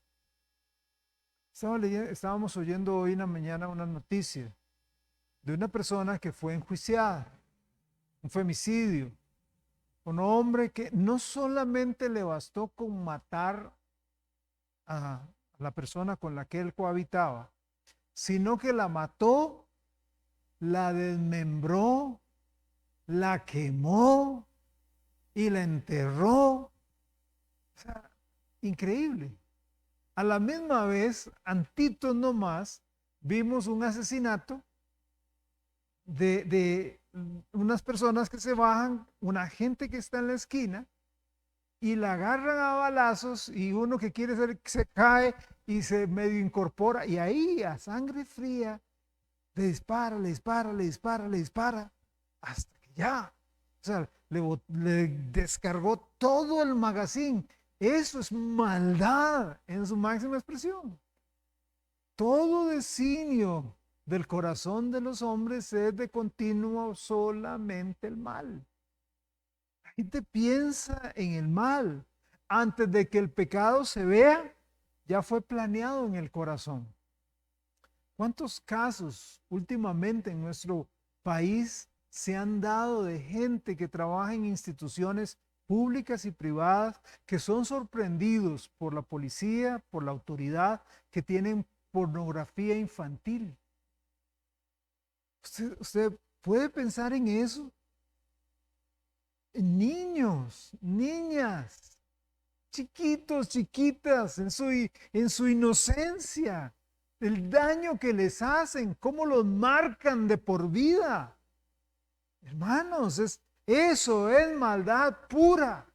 Estábamos oyendo hoy en la mañana una noticia de una persona que fue enjuiciada, un femicidio, un hombre que no solamente le bastó con matar a la persona con la que él cohabitaba, sino que la mató, la desmembró, la quemó y la enterró. O sea, increíble. A la misma vez, antitos nomás, vimos un asesinato de unas personas que se bajan, una gente que está en la esquina, y la agarran a balazos, y uno que quiere ser se cae y se medio incorpora, y ahí a sangre fría le dispara, le dispara, le dispara, le dispara, hasta que ya, o sea, le descargó todo el magazine. Eso es maldad en su máxima expresión. Todo designio del corazón de los hombres es de continuo solamente el mal. La gente piensa en el mal. Antes de que el pecado se vea, ya fue planeado en el corazón. ¿Cuántos casos últimamente en nuestro país se han dado de gente que trabaja en instituciones públicas y privadas que son sorprendidos por la policía, por la autoridad, que tienen pornografía infantil? ¿Usted puede pensar en eso? Niños, niñas, chiquitos, chiquitas, en su inocencia, el daño que les hacen, cómo los marcan de por vida. Hermanos, eso es maldad pura.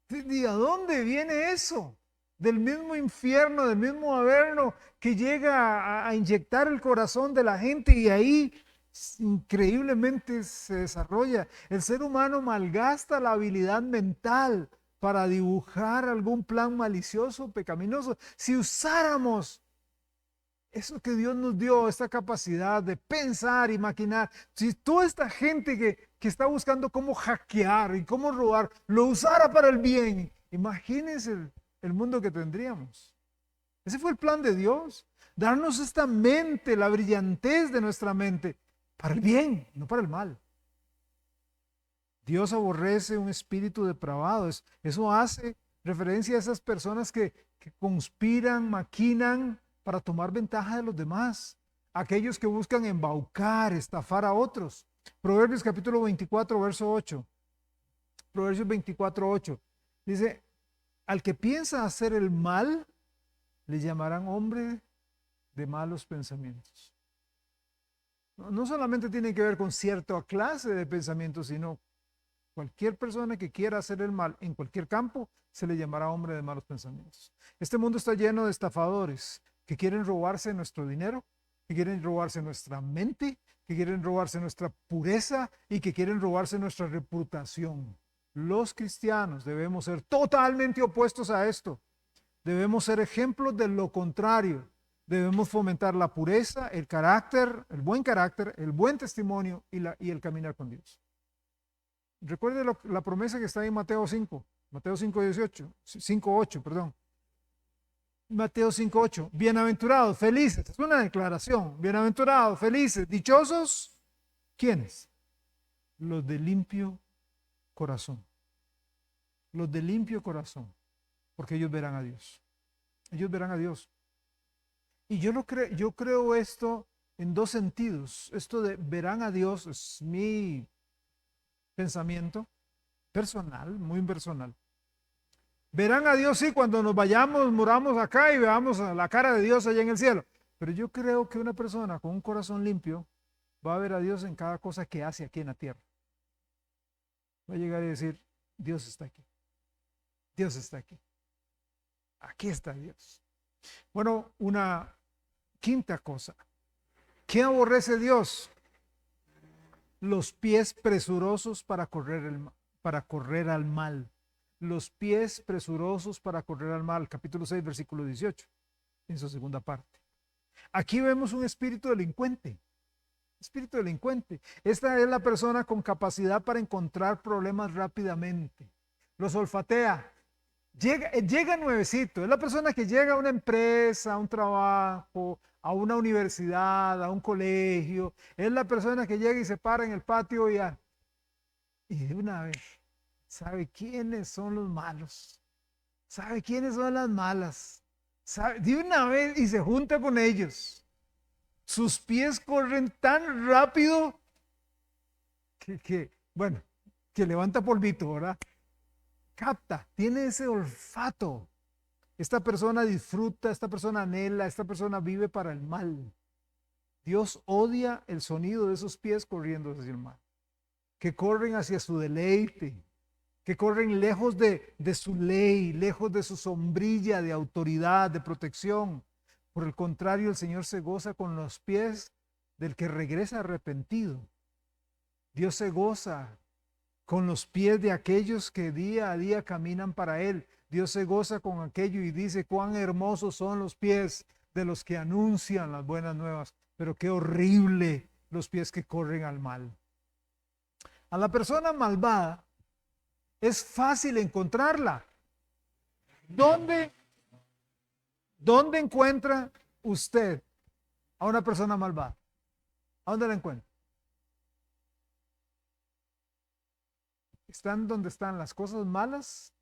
¿Y a dónde viene eso? Del mismo infierno, del mismo averno que llega a inyectar el corazón de la gente, y ahí increíblemente se desarrolla. El ser humano malgasta la habilidad mental para dibujar algún plan malicioso, pecaminoso. Si usáramos eso que Dios nos dio, esta capacidad de pensar y maquinar, si toda esta gente que está buscando cómo hackear y cómo robar, lo usara para el bien, imagínense el mundo que tendríamos. Ese fue el plan de Dios, darnos esta mente, la brillantez de nuestra mente, para el bien, no para el mal. Dios aborrece un espíritu depravado. Eso hace referencia a esas personas que conspiran, maquinan para tomar ventaja de los demás. Aquellos que buscan embaucar, estafar a otros. Proverbios capítulo 24, verso 8. Proverbios 24, 8. Dice, al que piensa hacer el mal, le llamarán hombre de malos pensamientos. No solamente tiene que ver con cierta clase de pensamientos, sino Cualquier persona que quiera hacer el mal en cualquier campo se le llamará hombre de malos pensamientos. Este mundo está lleno de estafadores que quieren robarse nuestro dinero, que quieren robarse nuestra mente, que quieren robarse nuestra pureza y que quieren robarse nuestra reputación. Los cristianos debemos ser totalmente opuestos a esto. Debemos ser ejemplos de lo contrario. Debemos fomentar la pureza, el carácter, el buen testimonio y el caminar con Dios. Recuerde la promesa que está en Mateo 5, Mateo 5:18, 5:8, perdón. Mateo 5:8, bienaventurados, felices, es una declaración, bienaventurados, felices, dichosos, ¿quiénes? Los de limpio corazón. Los de limpio corazón, porque ellos verán a Dios. Ellos verán a Dios. Y yo creo esto en dos sentidos. Esto de verán a Dios es mi pensamiento personal, muy personal. Verán a Dios, sí, cuando nos vayamos, muramos acá y veamos a la cara de Dios allá en el cielo. Pero yo creo que una persona con un corazón limpio va a ver a Dios en cada cosa que hace aquí en la tierra. Va a llegar y decir, Dios está aquí. Dios está aquí. Aquí está Dios. Bueno, una quinta cosa. ¿Qué aborrece Dios? Los pies presurosos para correr al mal. Los pies presurosos para correr al mal. Capítulo 6, versículo 18, en su segunda parte. Aquí vemos un espíritu delincuente. Espíritu delincuente. Esta es la persona con capacidad para encontrar problemas rápidamente. Los olfatea. Llega nuevecito. Es la persona que llega a una empresa, a un trabajo, a una universidad, a un colegio. Es la persona que llega y se para en el patio y de una vez sabe quiénes son los malos. Sabe quiénes son las malas. Sabe, de una vez y se junta con ellos. Sus pies corren tan rápido bueno, que levanta polvito, ¿verdad? Capta, tiene ese olfato. Esta persona disfruta, esta persona anhela, esta persona vive para el mal. Dios odia el sonido de esos pies corriendo hacia el mal, que corren hacia su deleite, que corren lejos de su ley, lejos de su sombrilla de autoridad, de protección. Por el contrario, el Señor se goza con los pies del que regresa arrepentido. Dios se goza con los pies de aquellos que día a día caminan para Él. Dios se goza con aquello y dice, cuán hermosos son los pies de los que anuncian las buenas nuevas, pero qué horrible los pies que corren al mal. A la persona malvada es fácil encontrarla. ¿Dónde encuentra usted a una persona malvada? ¿A dónde la encuentra? Están donde están las cosas malas,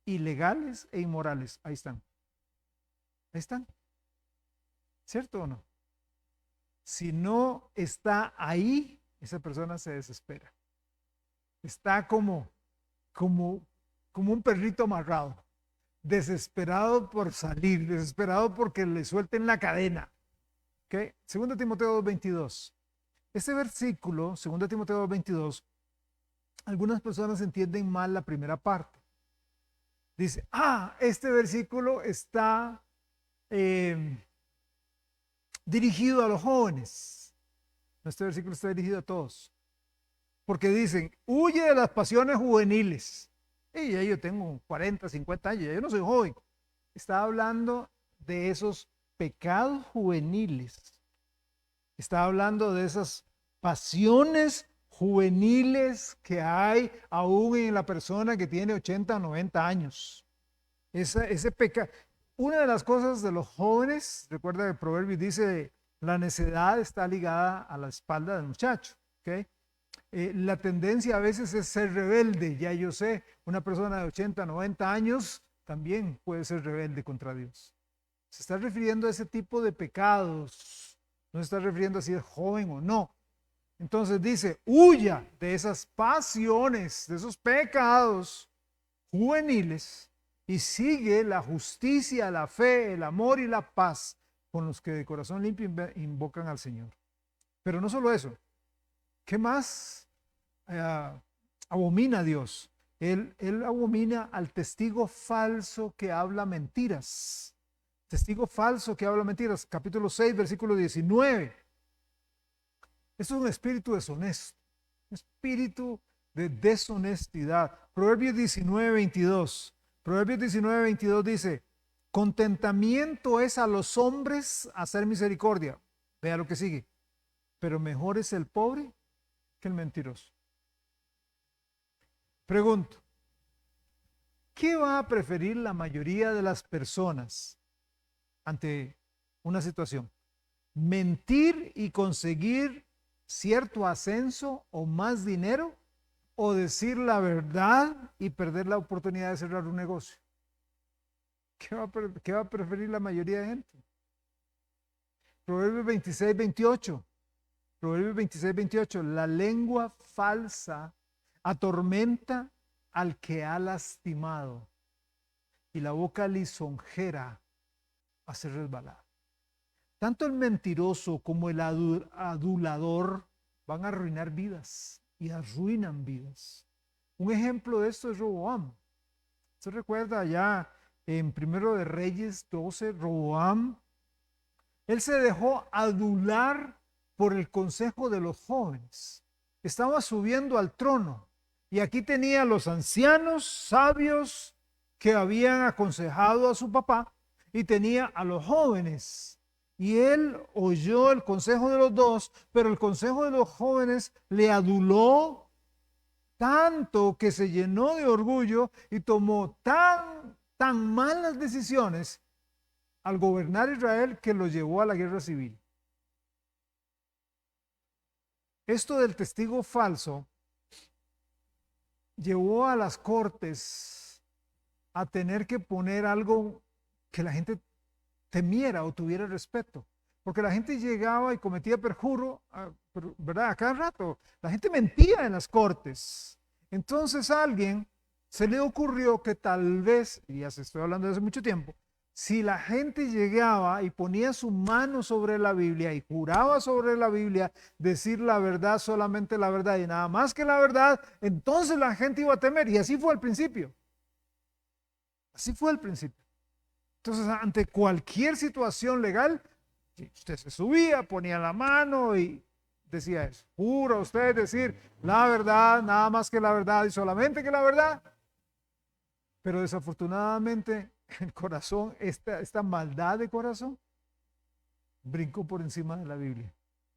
ilegales e inmorales. Ahí están. Ahí están. ¿Cierto o no? Si no está ahí, esa persona se desespera. Está como un perrito amarrado, desesperado por salir, desesperado porque le suelten la cadena. ¿Okay? 2 Timoteo 2:22. Este versículo, 2 Timoteo 2:22, algunas personas entienden mal la primera parte. Dice, este versículo está dirigido a los jóvenes. Este versículo está dirigido a todos. Porque dicen, huye de las pasiones juveniles. Y ya yo tengo 40, 50 años, ya yo no soy joven. Está hablando de esos pecados juveniles. Está hablando de esas pasiones juveniles que hay aún en la persona que tiene 80 o 90 años. Ese pecado. Una de las cosas de los jóvenes, recuerda que el proverbio dice, la necedad está ligada a la espalda del muchacho. ¿Okay? La tendencia a veces es ser rebelde. Ya yo sé, una persona de 80, 90 años también puede ser rebelde contra Dios. Se está refiriendo a ese tipo de pecados. No se está refiriendo a si es joven o no. Entonces dice, huya de esas pasiones, de esos pecados juveniles y sigue la justicia, la fe, el amor y la paz con los que de corazón limpio invocan al Señor. Pero no solo eso. ¿Qué más abomina a Dios. Él abomina al testigo falso que habla mentiras. Testigo falso que habla mentiras. Capítulo 6, versículo 19. Eso es un espíritu deshonesto. Un espíritu de deshonestidad. Proverbios 19, 22. Proverbios 19, 22 dice, contentamiento es a los hombres hacer misericordia. Vea lo que sigue. Pero mejor es el pobre que el mentiroso. Pregunto, ¿qué va a preferir la mayoría de las personas ante una situación? ¿Mentir y conseguir cierto ascenso o más dinero? ¿O decir la verdad y perder la oportunidad de cerrar un negocio? ¿Qué va a preferir la mayoría de gente? Proverbios 26, 28. Proverbios 26, 28. La lengua falsa atormenta al que ha lastimado y la boca lisonjera hace resbalar. Tanto el mentiroso como el adulador van a arruinar vidas y arruinan vidas. Un ejemplo de esto es Roboam. ¿Se recuerda allá en Primero de Reyes 12, Roboam? Él se dejó adular por el consejo de los jóvenes. Estaba subiendo al trono y aquí tenía a los ancianos sabios que habían aconsejado a su papá y tenía a los jóvenes. Y él oyó el consejo de los dos, pero el consejo de los jóvenes le aduló tanto que se llenó de orgullo y tomó tan malas decisiones al gobernar Israel que lo llevó a la guerra civil. Esto del testigo falso llevó a las cortes a tener que poner algo que la gente temiera o tuviera respeto. Porque la gente llegaba y cometía perjuro, ¿verdad? A cada rato. La gente mentía en las cortes. Entonces a alguien se le ocurrió que tal vez, y ya se estoy hablando de hace mucho tiempo, si la gente llegaba y ponía su mano sobre la Biblia y juraba sobre la Biblia decir la verdad, solamente la verdad y nada más que la verdad, entonces la gente iba a temer. Y así fue al principio. Así fue al principio. Entonces, ante cualquier situación legal, usted se subía, ponía la mano y decía eso. ¿Jura usted decir la verdad, nada más que la verdad y solamente que la verdad? Pero desafortunadamente el corazón, esta maldad de corazón, brincó por encima de la Biblia.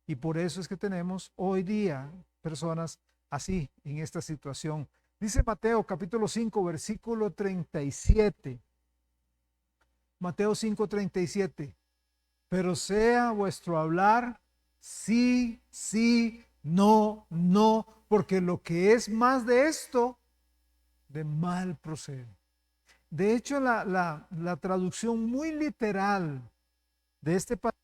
Y por eso es que tenemos hoy día personas así, en esta situación. Dice Mateo capítulo 5, versículo 37. Mateo 5:37. Pero sea vuestro hablar sí, sí, no, no, porque lo que es más de esto, de mal procede. De hecho, la traducción muy literal de este pasaje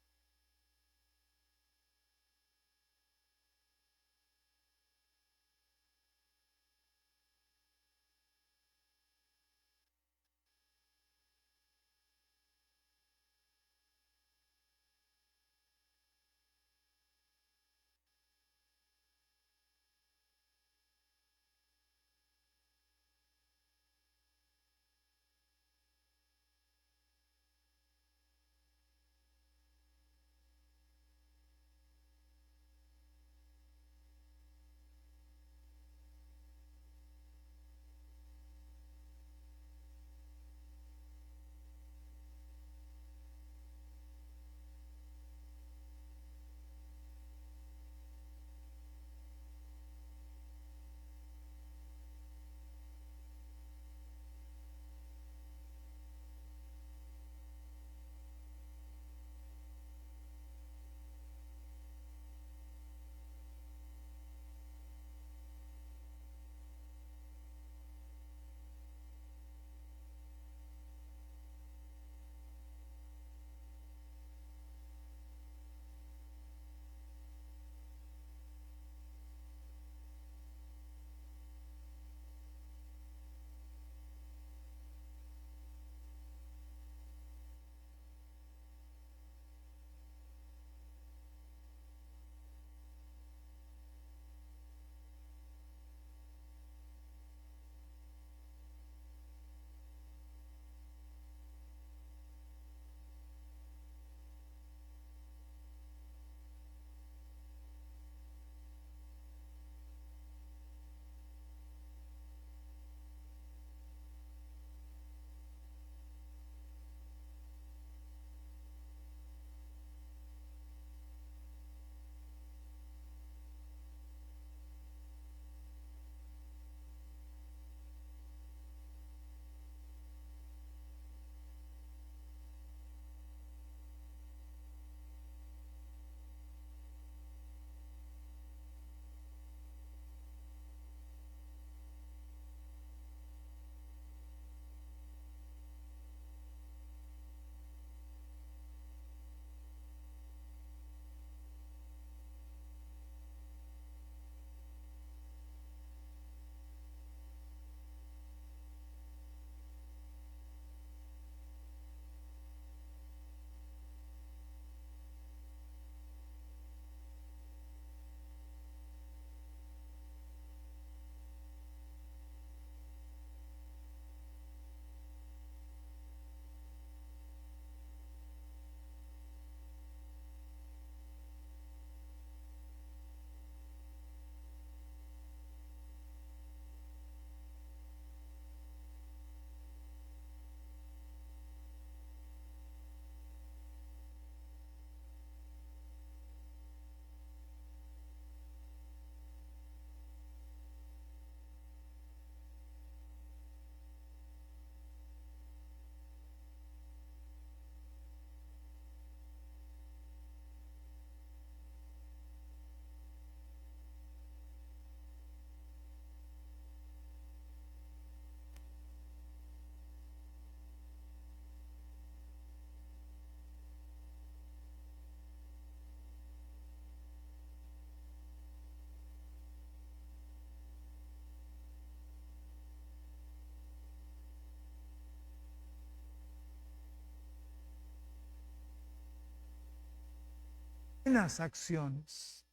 buenas acciones.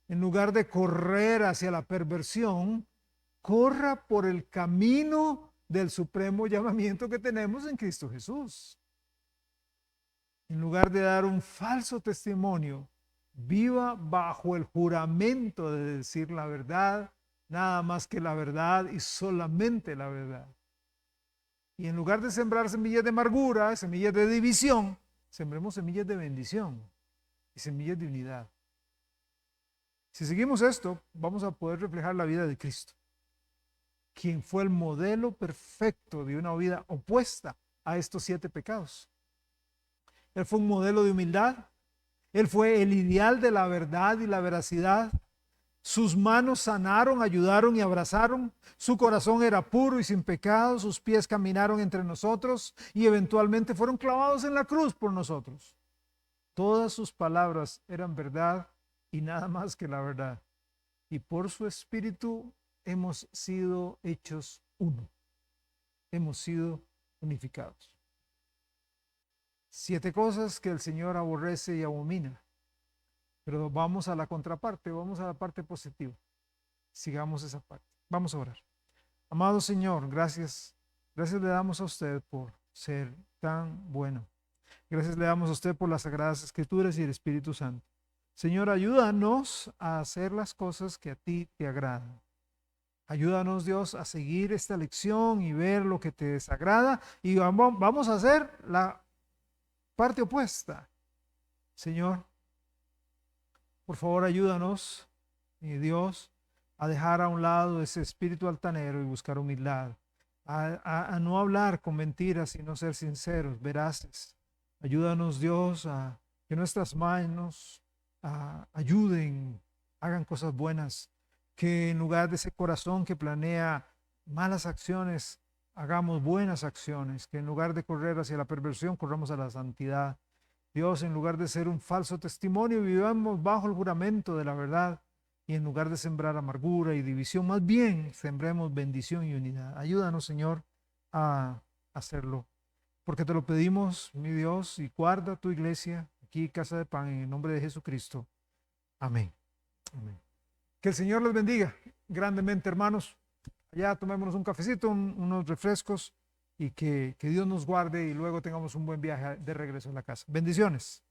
En lugar de correr hacia la perversión, corra por el camino del supremo llamamiento que tenemos en Cristo Jesús. En lugar de dar un falso testimonio, viva bajo el juramento de decir la verdad, nada más que la verdad y solamente la verdad. Y en lugar de sembrar semillas de amargura, semillas de división, sembremos semillas de bendición y semillas de unidad. Si seguimos esto, vamos a poder reflejar la vida de Cristo, quien fue el modelo perfecto de una vida opuesta a estos 7 pecados. Él fue un modelo de humildad. Él fue el ideal de la verdad y la veracidad. Sus manos sanaron, ayudaron y abrazaron. Su corazón era puro y sin pecado. Sus pies caminaron entre nosotros y eventualmente fueron clavados en la cruz por nosotros. Todas sus palabras eran verdad y nada más que la verdad. Y por su Espíritu hemos sido hechos uno. Hemos sido unificados. 7 cosas que el Señor aborrece y abomina. Pero vamos a la contraparte, vamos a la parte positiva. Sigamos esa parte. Vamos a orar. Amado Señor, gracias. Gracias le damos a usted por ser tan bueno. Gracias le damos a usted por las Sagradas Escrituras y el Espíritu Santo. Señor, ayúdanos a hacer las cosas que a ti te agradan. Ayúdanos, Dios, a seguir esta lección y ver lo que te desagrada. Y vamos a hacer la parte opuesta. Señor, por favor ayúdanos, mi Dios, a dejar a un lado ese espíritu altanero y buscar humildad, a no hablar con mentiras, sino ser sinceros, veraces. Ayúdanos, Dios, a que nuestras manos ayuden, hagan cosas buenas, que en lugar de ese corazón que planea malas acciones, hagamos buenas acciones, que en lugar de correr hacia la perversión, corramos a la santidad. Dios, en lugar de ser un falso testimonio, vivamos bajo el juramento de la verdad, y en lugar de sembrar amargura y división, más bien sembremos bendición y unidad. Ayúdanos, Señor, a hacerlo, porque te lo pedimos, mi Dios, y guarda tu iglesia, aquí Casa de Pan, en el nombre de Jesucristo. Amén. Amén. Que el Señor les bendiga grandemente, hermanos. Allá tomémonos un cafecito, unos refrescos, y que Dios nos guarde y luego tengamos un buen viaje de regreso a la casa. Bendiciones.